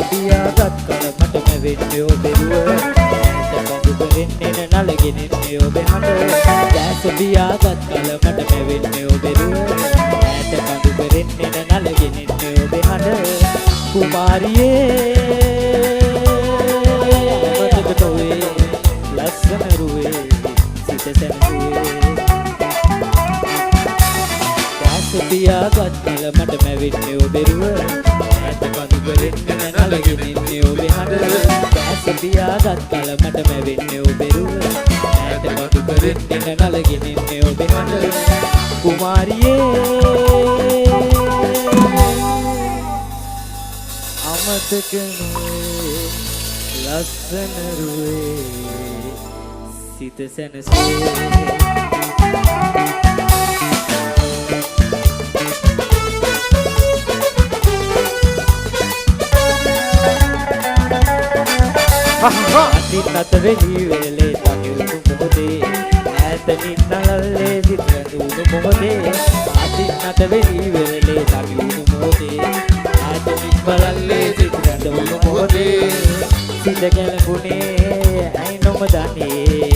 පියාගත් කල මට මැවෙන්නේ ඔබේ රුව ඈත කඳු පෙරෙන්නේ නලගෙන ඉන්නේ ඔබේ හඬ දැස පියාගත් කල මට මැවෙන්නේ ඔබේ රුව ඈත කඳු පෙරෙන්නේ නලගෙන ඉන්නේ ඔබේ හඬ කුමාරියේ මතක තොවේ ලස්සන රුවේ සිත සැනසුවේ දැස පියාගත් කල මට මැවෙන්නේ ඔබේ රුව කඳු පෙරෙන්නේ නලගෙන ඉන්නේ ඔබේ හඬ දැස පියාගත් කල මට මැවෙන්නේ ඔබේ රුව ඈත කඳු පෙරෙන්නේ නලගෙන ඉන්නේ ඔබේ හඬ කුමාරියේ අමතක නොවේ ලස්සන රුවේ සිත සැනසුවේ අතින් අත වෙලි වෙලේ තනියුණු මොහොතේ ඈතනින් නලල්ලේ සිත රැඳුණු මොහොතේ අතින් අත වෙලි වෙලේ තනියුණු මොහොතේ ඈතනින් බලල්ලේ සිත රැඳුණු මොහොතේ සිත ගැලපුණේ ඇයි නොම දන්නේ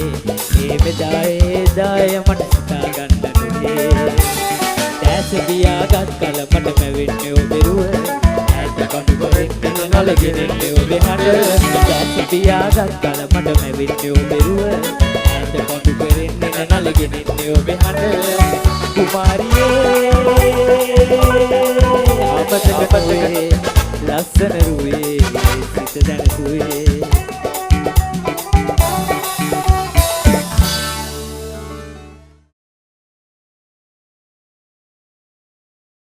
මේ මෙදායේ දාය මට සිතා ගන්න නුනේ දැස පියාගත් කල මට මැවෙන්නේ ඔබේ රුව ඈත කඳු පෙරෙන්නේ නලගෙන ඉන්නේ ඔබේ හඬ දැස පියාගත් කල මට මැවෙන්නේ ඔබේ රුව ඈත කඳු පෙරෙන්නේ නලගෙන ඉන්නේ ඔබේ හඬ කුමාරියේ අපතක පතක ලස්සන රුවේ සිත දැනසුවේ